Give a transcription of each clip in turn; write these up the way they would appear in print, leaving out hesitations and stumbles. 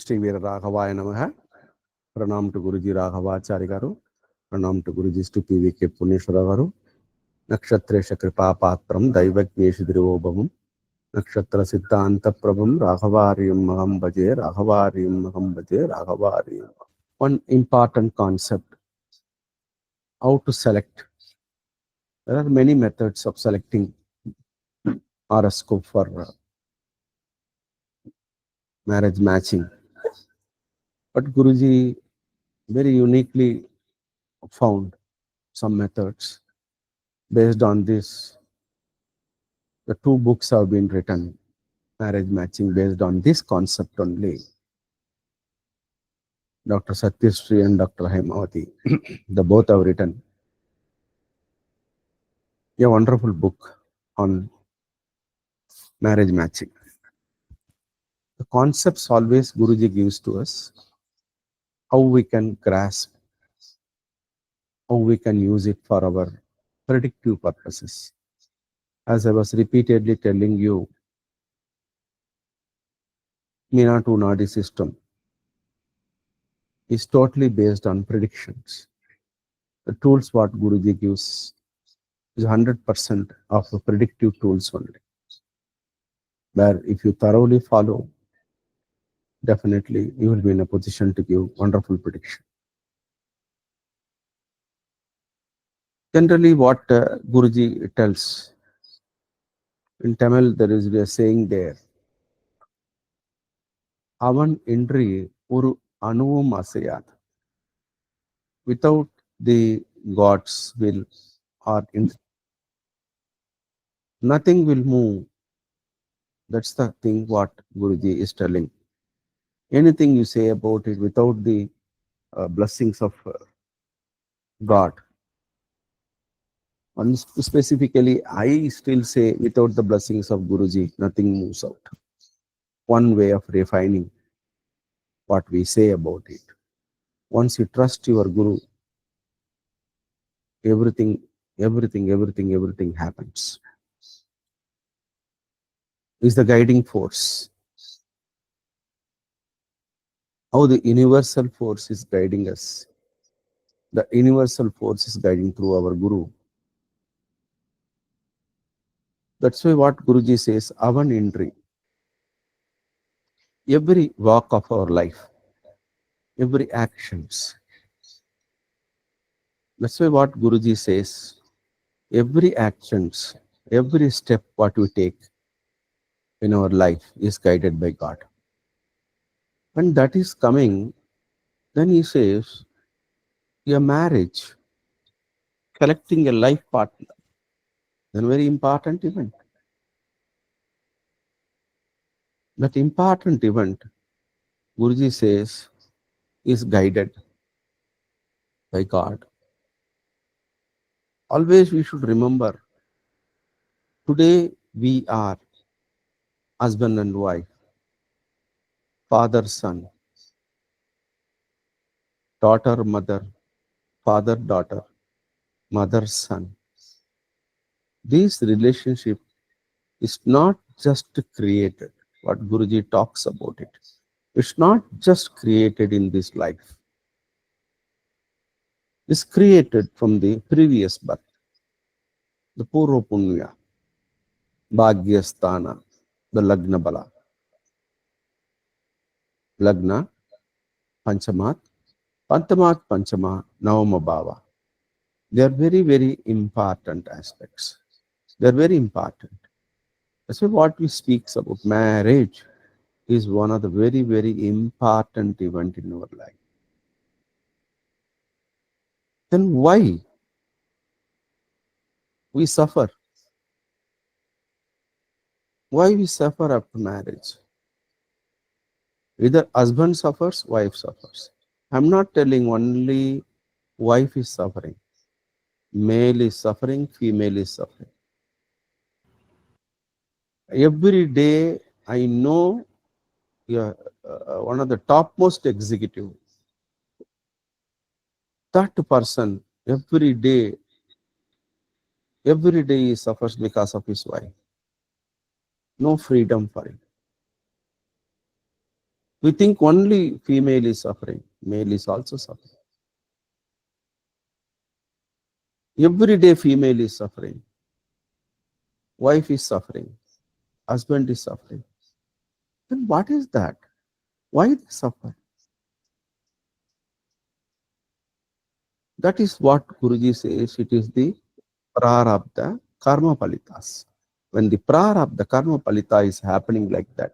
Sri Veera Raghavaya Namaha. Pranam to Guruji Raghavacharya Garu. Pranam to Guruji to PVK Puneshwara Garu. Nakshatresha Kripa Patram Daivagnesh Dhiruvobhavam. Nakshatra Siddhantha Prabham Raghavariyam Maham Bhaje Raghavariyam Maham Bhaje Raghavariyam. One important concept, how to select. There are many methods of selecting horoscope for marriage matching. But Guruji very uniquely found some methods. Based on this, the 2 books have been written, marriage matching, based on this concept only. Dr. Satyashree and Dr. Hemavati, the both have written a wonderful book on marriage matching. The concepts always Guruji gives to us, how we can grasp, how we can use it for our predictive purposes. As I was repeatedly telling you, Meena2 Naadi system is totally based on predictions. The tools what Guruji gives is 100% of the predictive tools only. Where if you thoroughly follow, definitely you will be in a position to give wonderful prediction. Generally, what Guruji tells in Tamil, there is a saying there. Avan indri uru anuvam asayat. Without the God's will or nothing will move. That's the thing what Guruji is telling. Anything you say about it without the blessings of God. And specifically, I still say without the blessings of Guruji, nothing moves out. One way of refining what we say about it. Once you trust your Guru, everything happens. Is the guiding force. How the universal force is guiding us. The universal force is guiding through our Guru. That's why what Guruji says, Avan Indri. Every walk of our life, every actions. That's why what Guruji says, every actions, every step what we take in our life is guided by God. When that is coming, then he says, a marriage, collecting a life partner, then very important event. That important event, Guruji says, is guided by God. Always we should remember, today we are husband and wife, father, son, daughter, mother, father, daughter, mother, son. This relationship is not just created, what Guruji talks about it. It's not just created in this life. It's created from the previous birth. The Purva Punya, Bhagyasthana, the Lagna Bala. Lagna, Panchamat, Pantamat, Panchama, Navama Bhava. They are very important aspects. They are very important. That's why what we speak about marriage is one of the very important event in our life. Then why we suffer? Why we suffer after marriage? Either husband suffers, wife suffers. I'm not telling only wife is suffering. Male is suffering, female is suffering. Every day I know one of the topmost executive, that person every day he suffers because of his wife. No freedom for him. We think only female is suffering, male is also suffering. Every day female is suffering, wife is suffering, husband is suffering. Then what is that? Why they suffer? That is what Guruji says, it is the prarabdha karma palitas. When the prarabdha karma palita is happening like that,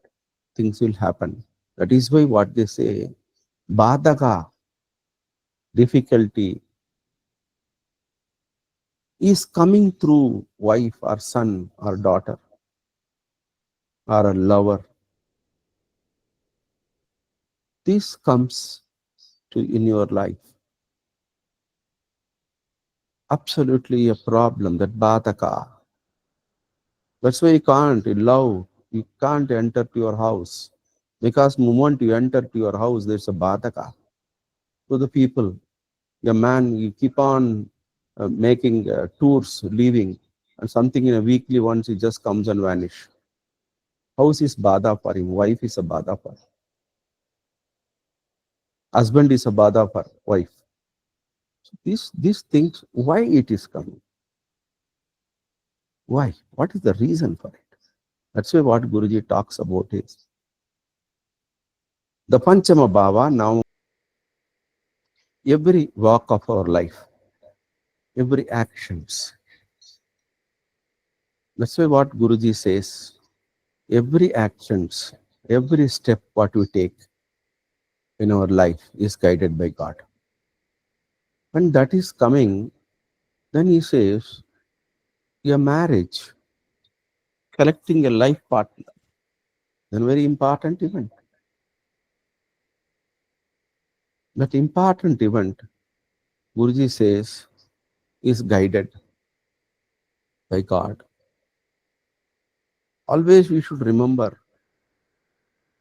things will happen. That is why what they say, badaka, difficulty, is coming through wife or son or daughter or a lover. This comes to in your life. Absolutely a problem, that badaka. That's why you can't love, you can't enter to your house. Because moment you enter to your house, there's a badaka to the people. A man, you keep on making tours, leaving, and something in a weekly once he just comes and vanish. House is bada for him, wife is a bada for him. Husband is a bada for wife. So these things, why it is coming? Why? What is the reason for it? That's why what Guruji talks about is the Panchama Bhava. Now, every walk of our life, every actions. That's why what Guruji says, every actions, every step what we take in our life is guided by God. When that is coming, then he says, a marriage, collecting a life partner, then very important event. That important event, Guruji says, is guided by God. Always we should remember,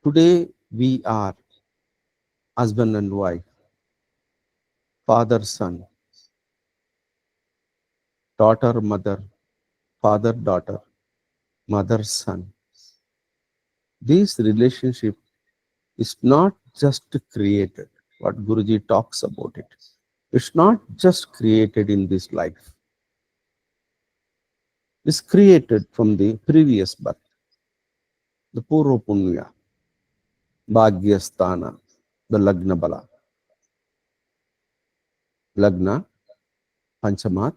today we are husband and wife, father, son, daughter, mother, father, daughter, mother, son. This relationship is not just created, what Guruji talks about it. It's not just created in this life. It's created from the previous birth, the Purva Punya, Bhagyasthana, the Lagna Bala, Lagna, Panchamat,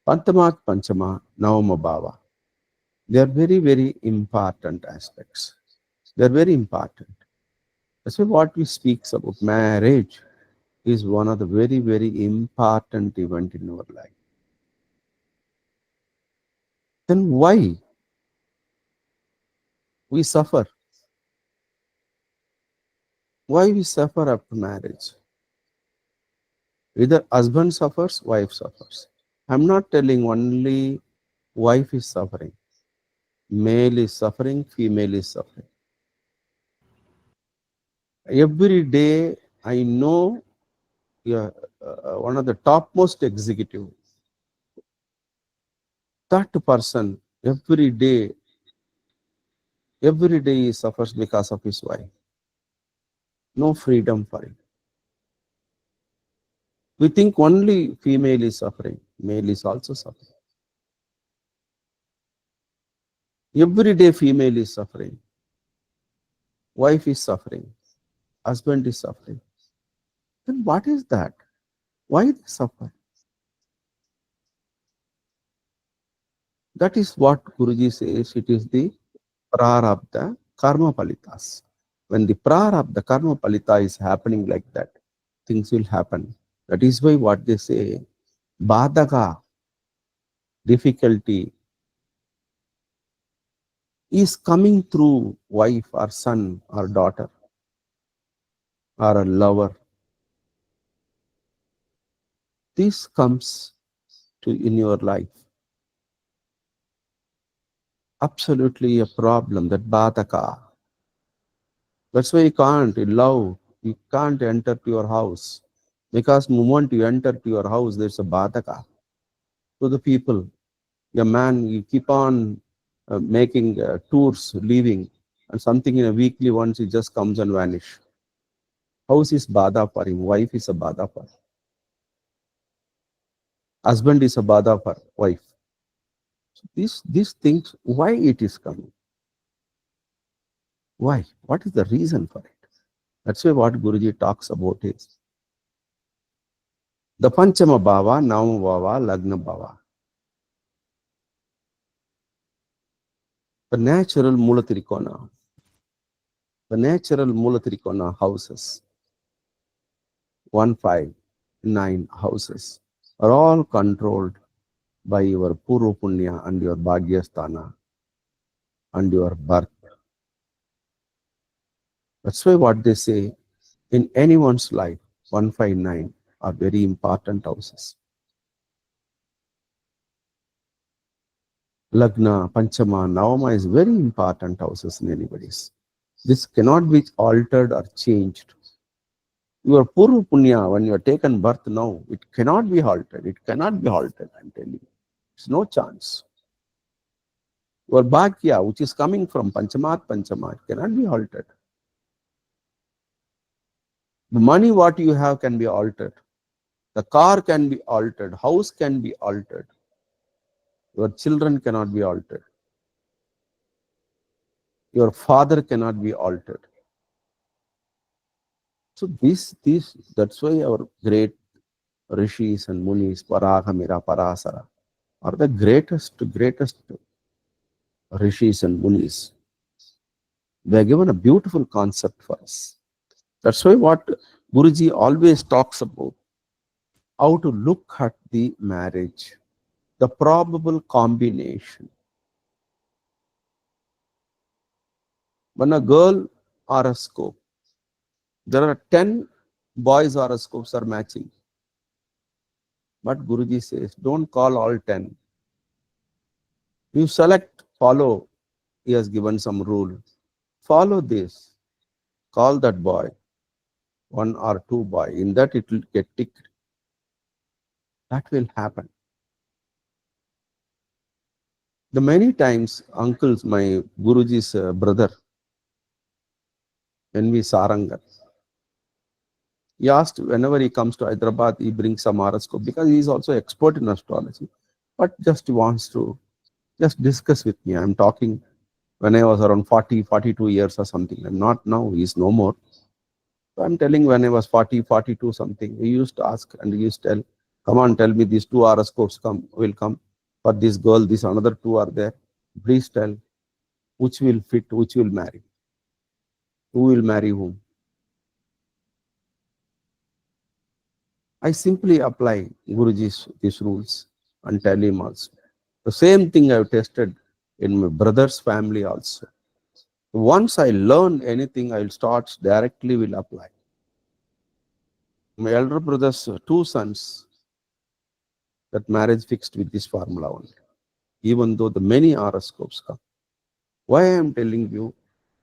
Pantamat, Panchama, Navama Bhava. They are very, very important aspects. They are very important. That's why what we speak about marriage is one of the very, very important event in our life. Then why we suffer? Why we suffer after marriage? Either husband suffers, wife suffers. I'm not telling only wife is suffering. Male is suffering, female is suffering. Every day I know, yeah, one of the topmost executive, that person every day he suffers because of his wife. No freedom for it. We think only female is suffering, male is also suffering. Every day female is suffering, wife is suffering, husband is suffering. Then what is that? Why they suffer? That is what Guruji says, it is the prarabdha karma palitas. When the prarabdha karma palita is happening like that, things will happen. That is why what they say, badaka, difficulty, is coming through wife or son or daughter or a lover. This comes to in your life. Absolutely a problem, that badaka. That's why you can't love, you can't enter to your house. Because moment you enter to your house, there's a badaka to the people. A man, you keep on making tours, leaving, and something in a weekly once it just comes and vanish. House is bada for him, wife is a bada for him. Husband is a bada for wife. So these things, why it is coming? Why? What is the reason for it? That's why what Guruji talks about is the Panchama Bhava, Navama Bhava, Lagna Bhava. The natural Mulatirikona, the natural Mulatirikona houses, 1, 5, 9 houses, are all controlled by your Purva Punya and your Bhagyasthana and your birth. That's why what they say in anyone's life, 1, 5, 9 are very important houses. Lagna, Panchama, Navama is very important houses in anybody's. This cannot be altered or changed. Your Purva Punya, when you are taken birth now, it cannot be altered. It cannot be altered, I'm telling you. It's no chance. Your Bhagya, which is coming from Panchamat Panchama, it cannot be altered. The money what you have can be altered. The car can be altered. House can be altered. Your children cannot be altered. Your father cannot be altered. So that's why our great rishis and munis, Parahamira, Parasara, are the greatest rishis and munis. They are given a beautiful concept for us. That's why what Guruji always talks about, how to look at the marriage, the probable combination. When a girl horoscope, there are 10 boys horoscopes are matching. But Guruji says, don't call all 10. You select, follow. He has given some rule. Follow this. Call that boy, 1 or 2 boy. In that it will get ticked. That will happen. The many times, uncles, my Guruji's brother, NV Sarangar, he asked whenever he comes to Hyderabad, he brings some horoscope because he is also expert in astrology, but just wants to just discuss with me. I'm talking when I was around 40, 42 years or something. I'm not now, he's no more. So I'm telling when I was 40, 42 something, he used to ask and he used to tell, come on, tell me these 2 horoscopes will come. For this girl, these another 2 are there. Please tell which will fit, which will marry. Who will marry whom? I simply apply Guruji's these rules and tell him also. The same thing I've tested in my brother's family also. Once I learn anything, I'll start directly will apply. My elder brother's 2 sons, that marriage fixed with this formula only, even though the many horoscopes come. Why I am telling you,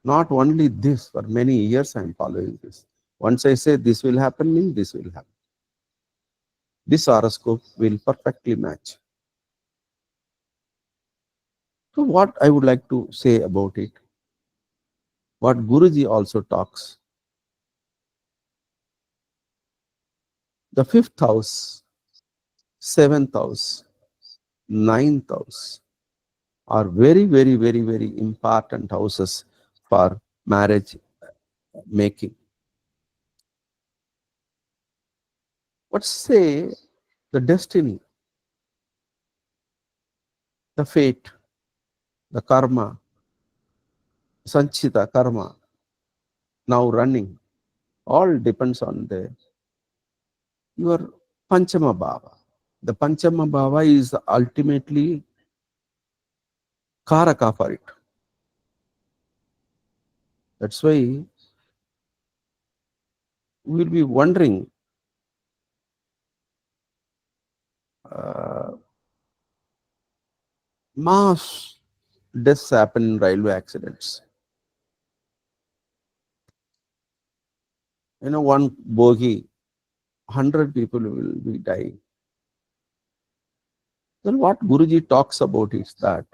not only this, for many years I am following this. Once I say this will happen, this will happen. This horoscope will perfectly match. So what I would like to say about it, what Guruji also talks, the 5th house, 7th house, 9th house are very, very, very, very important houses for marriage making. What say the destiny, the fate, the karma, sanchita karma, now running, all depends on your Panchama Bhava. The Panchama Bhava is ultimately Karaka for it. That's why we will be wondering mass deaths happen in railway accidents. One bogie, 100 people will be dying. Then what Guruji talks about is that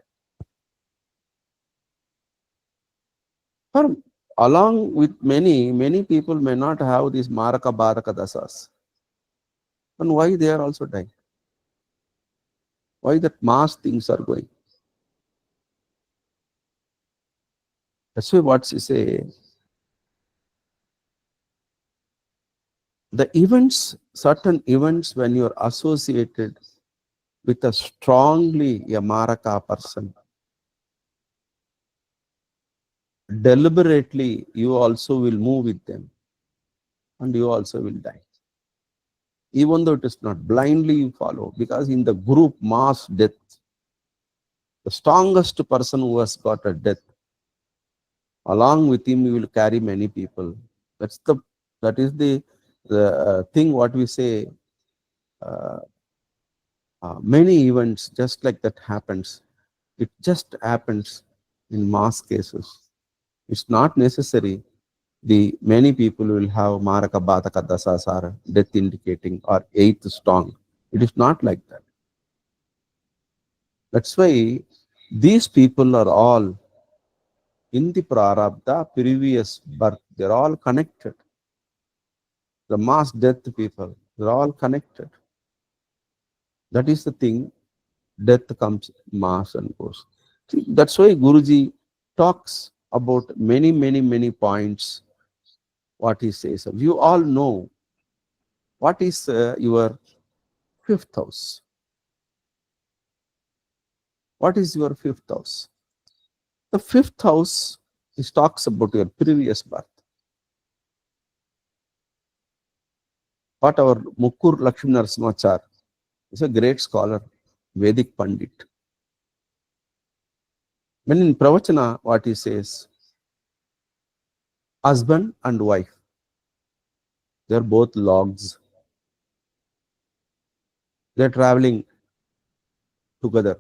Or along with many people may not have these Maraka Badaka Dasas. And why they are also dying? Why that mass things are going? That's why what she say, the events, certain events when you are associated with a strongly a Maraka person, deliberately you also will move with them and you also will die. Even though it is not blindly you follow, because in the group mass death, the strongest person who has got a death, along with him you will carry many people. That is the thing what we say. Uh, Many events just like that happens. It just happens in mass cases. It's not necessary. The many people will have Maraka Bataka Dasasara, death indicating, or eighth strong. It is not like that. That's why these people are all in the Prarabdha previous birth. They're all connected. The mass death people, they're all connected. That is the thing. Death comes mass and goes. See, that's why Guruji talks about many points. What he says. You all know what is your fifth house. What is your fifth house? The fifth house is talks about your previous birth. What our Mukkur Lakshmi Narasimhachar is a great scholar, Vedic Pandit. When in Pravachana, what he says, husband and wife, they are both logs. They are traveling together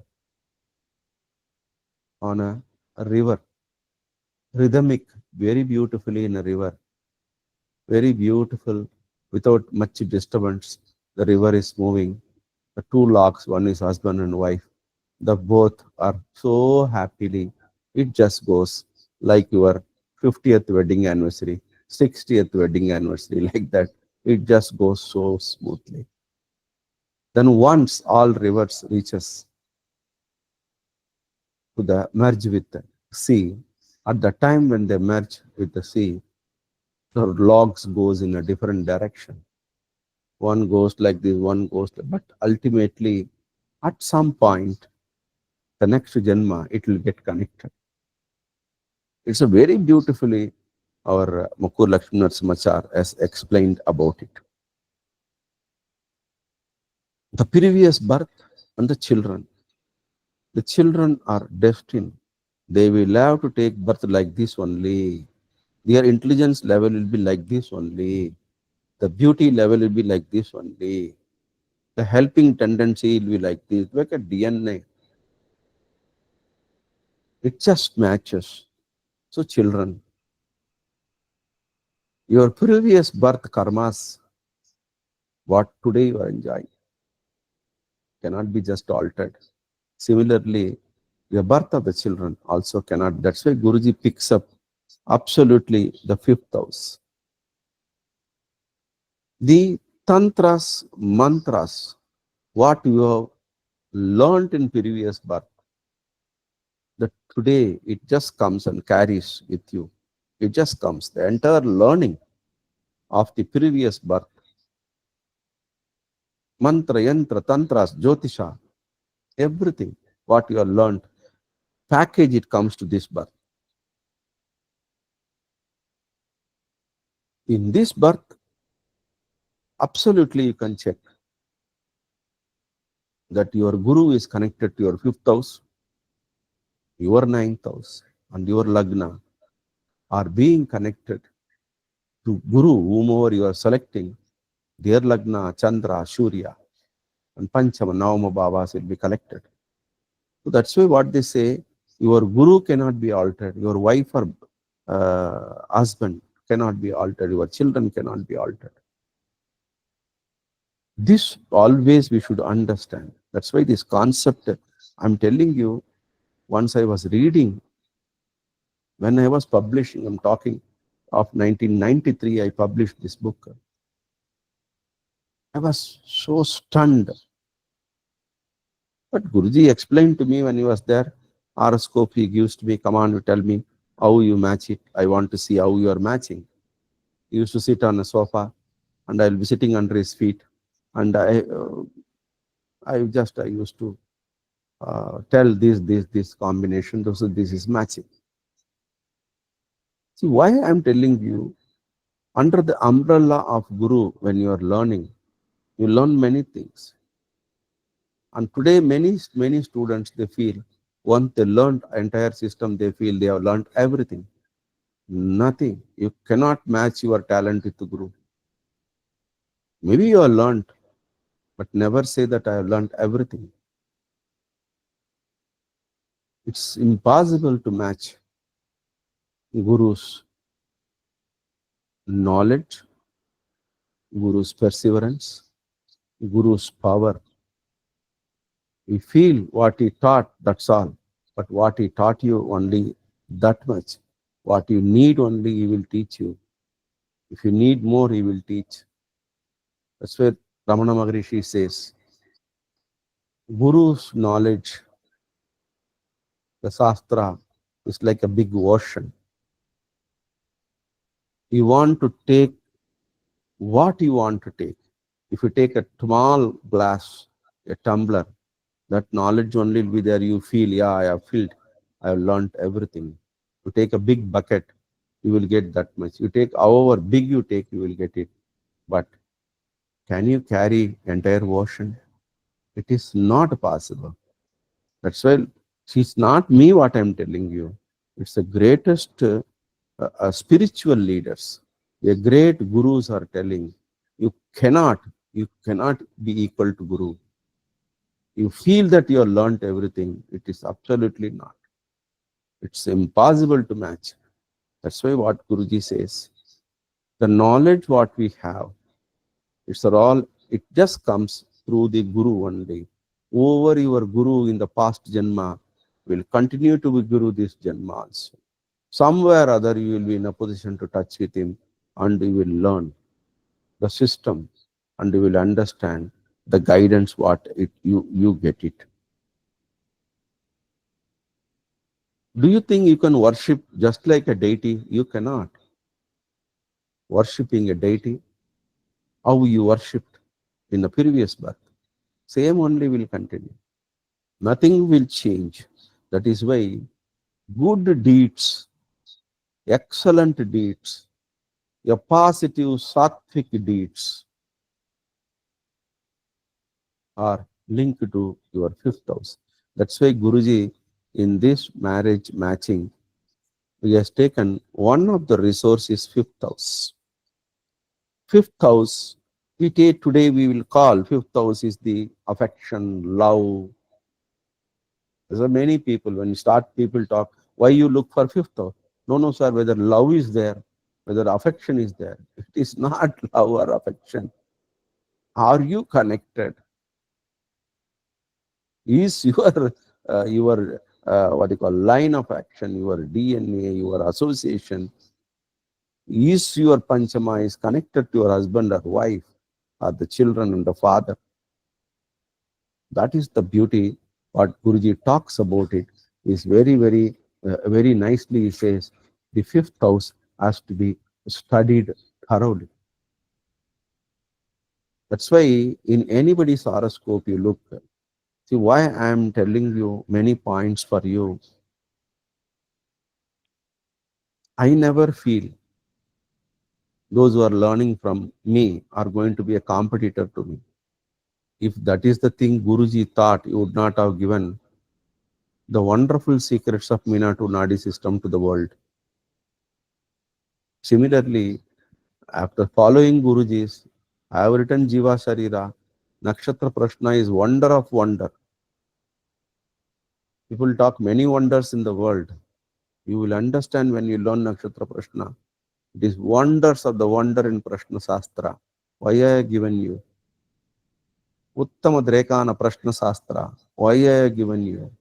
on a river, rhythmic, very beautifully in a river, very beautiful, without much disturbance. The river is moving. The two logs, one is husband and wife. The both are so happily. It just goes like your 50th wedding anniversary, 60th wedding anniversary, like that. It just goes so smoothly. Then once all rivers reaches to the merge with the sea, at the time when they merge with the sea, the logs goes in a different direction. One goes like this, one goes, but ultimately, at some point, the next Janma, it will get connected. It's a very beautifully our Mukkur Lakshmi Narasimhachar has explained about it. The previous birth and the children are destined. They will have to take birth like this only. Their intelligence level will be like this only. The beauty level will be like this only. The helping tendency will be like this. Look at DNA. It just matches. So children, your previous birth karmas, what today you are enjoying, cannot be just altered. Similarly, the birth of the children also cannot. That's why Guruji picks up absolutely the fifth house. The tantras, mantras, what you have learned in previous birth, that today it just comes and carries with you. It just comes. The entire learning of the previous birth, mantra, yantra, tantras, jyotisha, everything what you have learned, package it comes to this birth. In this birth, absolutely you can check that your guru is connected to your fifth house, your ninth house, and your lagna are being connected to guru, whomever you are selecting. Their lagna, Chandra, Surya, and Panchama, Navama bhavas will be collected. So that's why what they say, your guru cannot be altered, your wife or husband cannot be altered, your children cannot be altered. This always we should understand. That's why this concept, I'm telling you, once I was reading When I was publishing, I'm talking of 1993, I published this book. I was so stunned. But Guruji explained to me when he was there, horoscope he gives to me, come on, you tell me how you match it. I want to see how you are matching. He used to sit on a sofa and I'll be sitting under his feet. And I used to tell this combination, this is matching. See, why I'm telling you, under the umbrella of Guru, when you are learning, you learn many things. And today, many students, they feel, once they learned entire system, they feel they have learned everything. Nothing. You cannot match your talent with the Guru. Maybe you have learned, but never say that I have learned everything. It's impossible to match Guru's knowledge, Guru's perseverance, Guru's power. We feel what he taught, that's all. But what he taught you, only that much. What you need, only he will teach you. If you need more, he will teach. That's where Ramana Maharishi says, Guru's knowledge, the Shastra, is like a big ocean. You want to take what you want to take. If you take a small glass, a tumbler, that knowledge only will be there. You feel, yeah, I have filled, I have learned everything. You take a big bucket, you will get that much. You take however big you take, you will get it. But can you carry entire ocean? It is not possible. That's why it's not me what I'm telling you. It's the greatest spiritual leaders, the great gurus are telling you cannot be equal to Guru. You feel that you have learned everything. It is absolutely not. It's impossible to match. That's why what Guruji says, the knowledge what we have, it just comes through the Guru only. Over your Guru in the past Janma will continue to be Guru this Janma also. Somewhere or other you will be in a position to touch with him and you will learn the system and you will understand the guidance you get it. Do you think you can worship just like a deity? You cannot. Worshipping a deity, how you worshipped in the previous birth, same only will continue. Nothing will change. That is why good deeds, excellent deeds, a positive sattvic deeds are linked to your fifth house. That's why Guruji, in this marriage matching, he has taken one of the resources, fifth house. Fifth house, today we will call fifth house is the affection, love. There are many people, when you start people talk, why you look for fifth house? No, no, sir, whether love is there, whether affection is there. It is not love or affection. Are you connected? Is your what you call line of action, your DNA, your association, is your panchama is connected to your husband or wife or the children and the father? That is the beauty. What Guruji talks about it is very nicely. He says the fifth house has to be studied thoroughly. That's why in anybody's horoscope you look. See why I am telling you many points for you. I never feel those who are learning from me are going to be a competitor to me. If that is the thing Guruji thought, he would not have given the wonderful secrets of Meena2 Naadi system to the world. Similarly, after following Guruji's, I have written Jiva Sharira. Nakshatra Prashna is wonder of wonder. People talk many wonders in the world. You will understand when you learn Nakshatra Prashna. It is wonders of the wonder in Prashna Shastra. Why I have given you? Uttama Drekana Prashna Shastra. Why I have given you?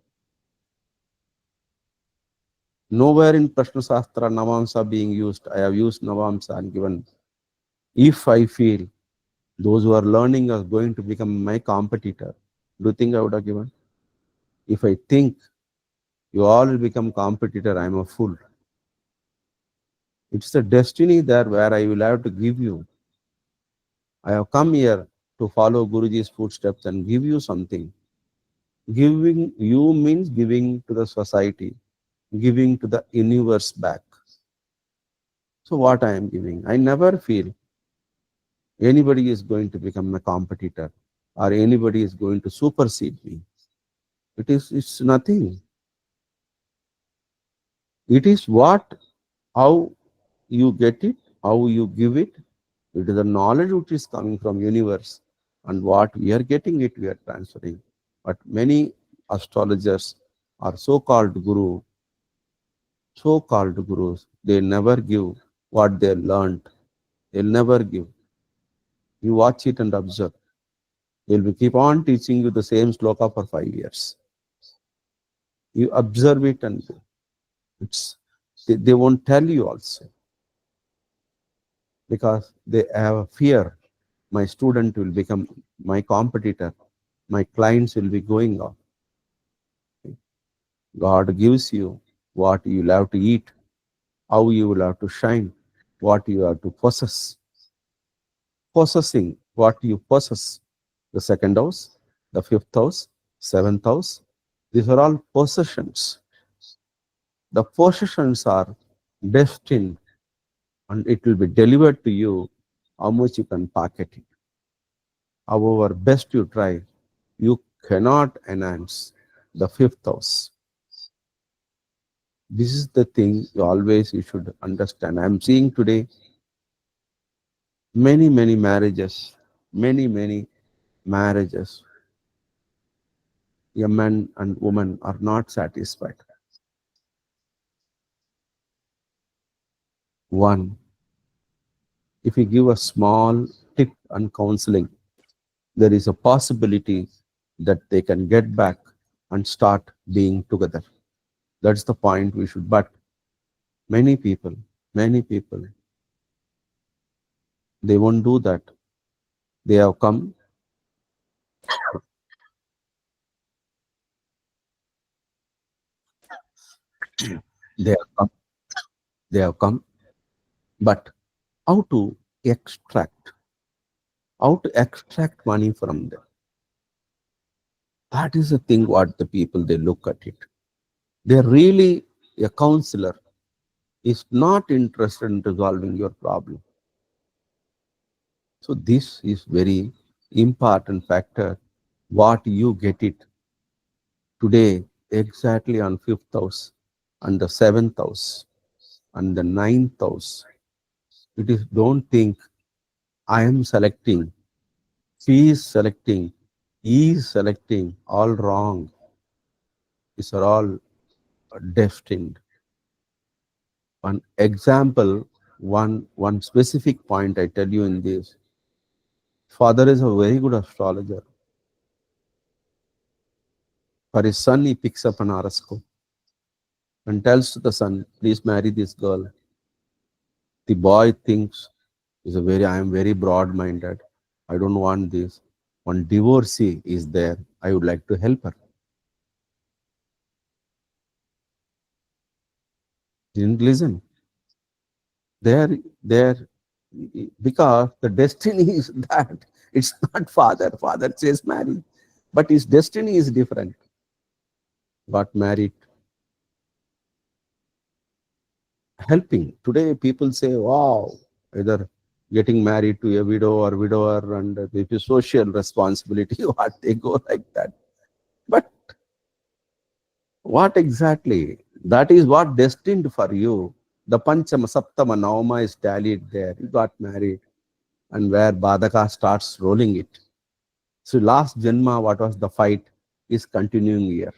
Nowhere in Prashna Shastra Navamsa being used. I have used Navamsa and given. If I feel those who are learning are going to become my competitor, do you think I would have given? If I think you all will become competitor, I am a fool. It's the destiny there where I will have to give you. I have come here to follow Guruji's footsteps and give you something. Giving you means giving to the society, giving to the universe back. So what I am giving, I never feel anybody is going to become a competitor or anybody is going to supersede me. It's nothing. It is what, how you get it, how you give it. It is the knowledge which is coming from universe, and what we are getting it, we are transferring. But many astrologers or so-called gurus, they never give what they learned. They'll never give. You watch it and observe. They'll be keep on teaching you the same sloka for 5 years. You observe it and it's they won't tell you also because they have a fear. My student will become my competitor. My clients will be going off. God gives you what you will have to eat, how you will have to shine, what you have to possess. Possessing what you possess. The second house, the fifth house, seventh house. These are all possessions. The possessions are destined and it will be delivered to you how much you can pocket it. However, best you try, you cannot enhance the fifth house. This is the thing you should understand. I'm seeing today many marriages, many marriages. A man and woman are not satisfied. One, if you give a small tip and counseling, there is a possibility that they can get back and start being together. That's the point we should. But many people, many people, they won't do that. They have come, they have come, they have come. But how to extract, how to extract money from them? That is the thing. What the people they look at it. They're really a counselor is not interested in resolving your problem. So this is very important factor. What you get it today exactly on fifth house and the seventh house and the ninth house. It is don't think I am selecting, she is selecting, he is selecting. All wrong. These are all destined. One example, one specific point I tell you in this. Father is a very good astrologer. For his son, he picks up an horoscope and tells to the son, please marry this girl. The boy thinks, I am very broad-minded. I don't want this. One divorcee is there. I would like to help her. Didn't listen. There, because the destiny is that it's not father. Father says marry, but his destiny is different. Got married, helping. Today, people say, wow, either getting married to a widow or widower, and it is social responsibility, what they go like that. But what exactly? That is what destined for you. The Panchama, Saptama, Navama is tallied there. You got married, and where Badaka starts rolling it. So last Janma, what was the fight, is continuing here.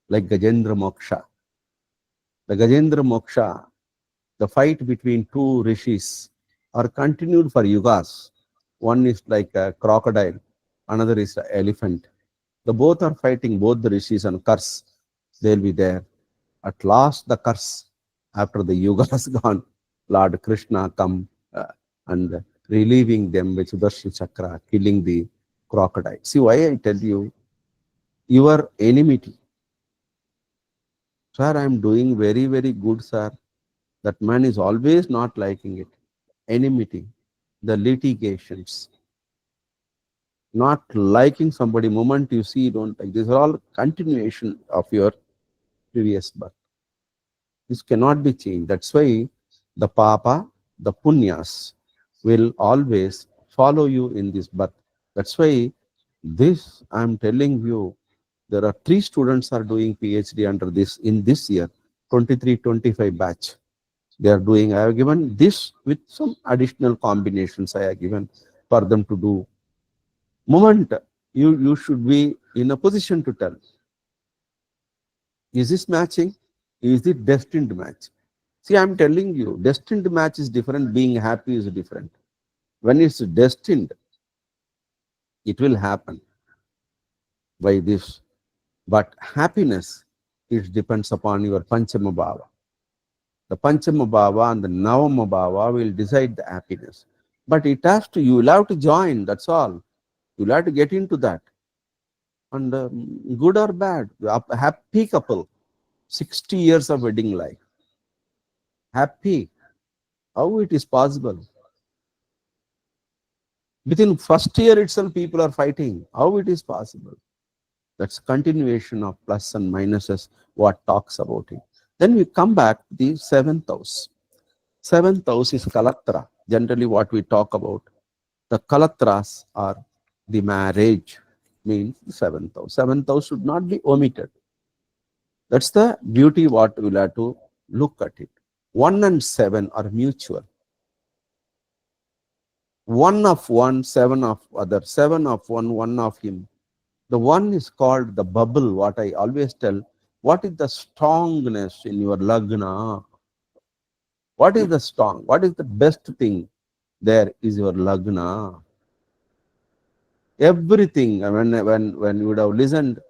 Like Gajendra Moksha. The Gajendra Moksha, the fight between two rishis are continued for yugas. One is like a crocodile, another is an elephant. The both are fighting, both the rishis and curse. They'll be there. At last, the curse, after the yuga has gone, Lord Krishna come and relieving them with Sudarshan Chakra, killing the crocodile. See why I tell you, your enmity. Sir, I am doing very, very good, sir. That man is always not liking it. Enmity, the litigations, not liking somebody, moment you see, you don't like. These are all continuation of your previous birth. This cannot be changed. That's why the papa, the punyas will always follow you in this birth. That's why this I'm telling you, there are 3 students are doing PhD under this in this year, 23-25 batch. They are doing. I have given this with some additional combinations I have given for them to do. Moment you should be in a position to tell, is this matching? Is it destined match? See, I'm telling you, destined match is different, being happy is different. When it's destined, it will happen by this. But happiness, it depends upon your Panchama Bhava. The Panchama Bhava and the Navama Bhava will decide the happiness. But it has to, you will have to join, that's all. You will have to get into that. And good or bad, a happy couple, 60 years of wedding life. Happy. How it is possible? Within first year itself, people are fighting. How it is possible? That's continuation of plus and minuses, what talks about it. Then we come back to the 7th house. 7th house is Kalatra. Generally, what we talk about, the Kalatras are the marriage, means the 7th house. 7th house should not be omitted. That's the beauty what we'll have to look at it. 1 and 7 are mutual. 1 of one, 7 of other, 7 of one, 1 of him. The one is called the bubble, what I always tell. What is the strongness in your lagna? What is the strong? What is the best thing? There is your lagna. Everything, when you would have listened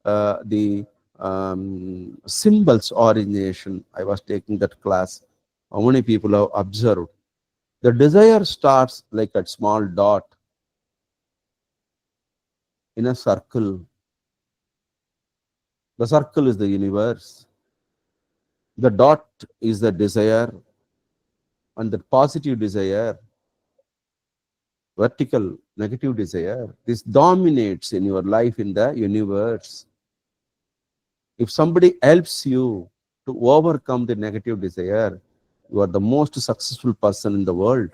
the symbols origination, I was taking that class. How many people have observed? The desire starts like a small dot in a circle. The circle is the universe. The dot is the desire, and the positive desire, vertical, negative desire. This dominates in your life in the universe. If somebody helps you to overcome the negative desire, you are the most successful person in the world.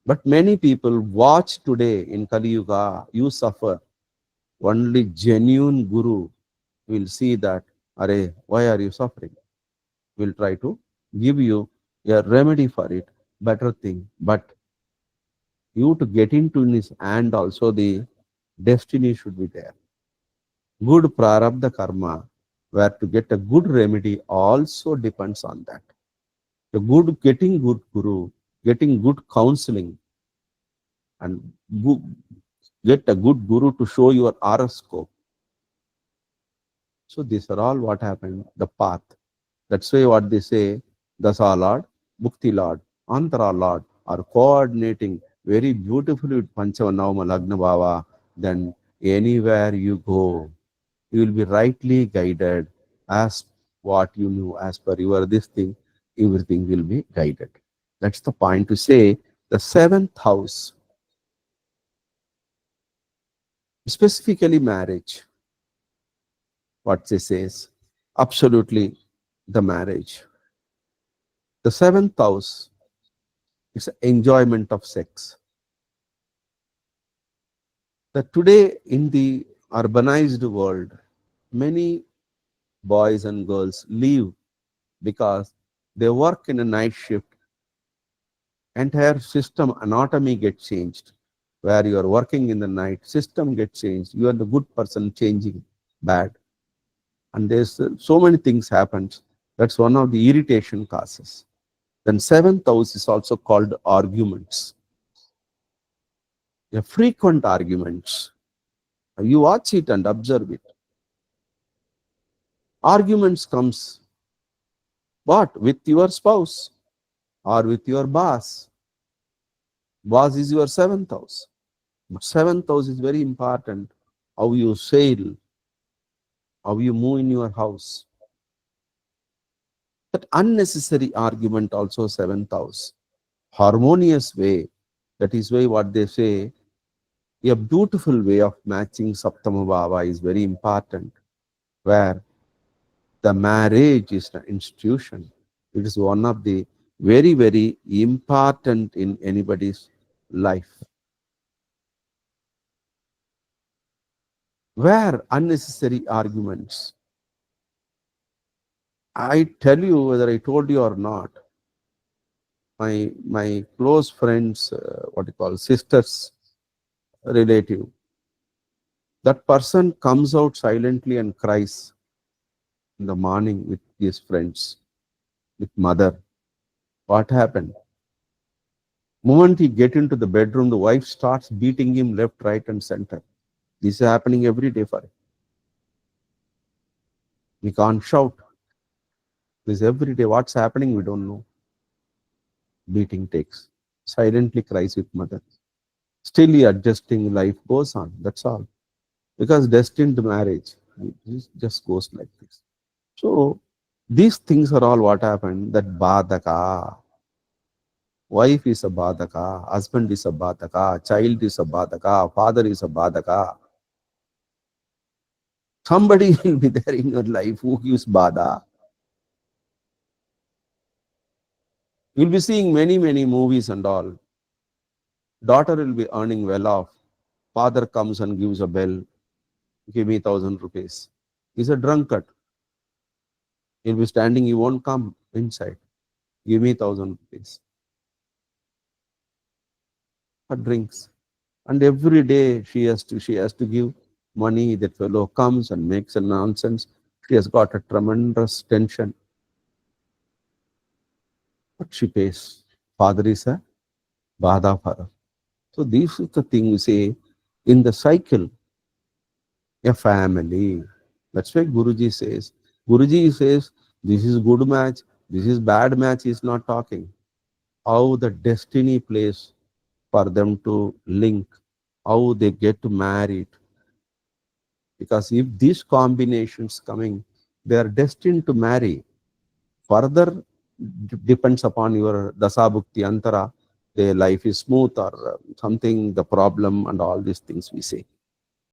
But many people watch today in Kali Yuga, you suffer. Only genuine guru will see that, Are, why are you suffering? Will try to give you a remedy for it, better thing. But you to get into this, and also the destiny should be there. Good prarabdha karma, where to get a good remedy also depends on that. The good, getting good guru, getting good counseling, and get a good guru to show your horoscope. So these are all what happened, the path. That's why what they say, Dasa Lord, Bhukti Lord, Antara Lord are coordinating very beautifully with Panchavanavama Lagna Bhava. Then anywhere you go, you will be rightly guided as what you knew, as per your this thing, everything will be guided. That's the point to say the 7th house, specifically marriage, what they says, absolutely the marriage. The 7th house is enjoyment of sex. That today in the urbanized world, many boys and girls leave because they work in a night shift. Entire system anatomy gets changed. Where you are working in the night, system gets changed. You are the good person changing bad. And there's so many things happens. That's one of the irritation causes. Then 7th house is also called arguments. A frequent arguments. You watch it and observe it. Arguments comes what? With your spouse or with your boss. Boss is your seventh house. But seventh house is very important. How you sail, how you move in your house. That unnecessary argument also seventh house. Harmonious way. That is why what they say, a beautiful way of matching Saptama Bhava is very important, where the marriage is an institution. It is one of the very, very important in anybody's life. Where unnecessary arguments. I tell you, whether I told you or not, my close friends, what you call sisters, relative, that person comes out silently and cries in the morning with his friends, with mother. What happened? Moment he get into the bedroom, the wife starts beating him left, right, and center. This is happening every day for him. He can't shout. This every day. What's happening? We don't know. Beating takes. Silently cries with mother. Still he adjusting. Life goes on. That's all. Because destined marriage, it just goes like this. So these things are all what happened. That badaka. Wife is a badaka. Husband is a badaka. Child is a badaka. Father is a badaka. Somebody will be there in your life who gives bada. You'll be seeing many, many movies and all. Daughter will be earning well off. Father comes and gives a bell. Give me 1,000 rupees. He's a drunkard. He'll be standing, he won't come inside. Give me 1,000 rupees. For drinks. And every day she has to give money. That fellow comes and makes a nonsense. She has got a tremendous tension. But she pays. Father is a bada for her. So this is the thing we say in the cycle, a family. That's why Guruji says, this is good match, this is bad match, is not talking. How the destiny plays for them to link, how they get married. Because if these combinations coming, they are destined to marry. Further depends upon your dasabhukti antara, their life is smooth or something, the problem and all these things we say.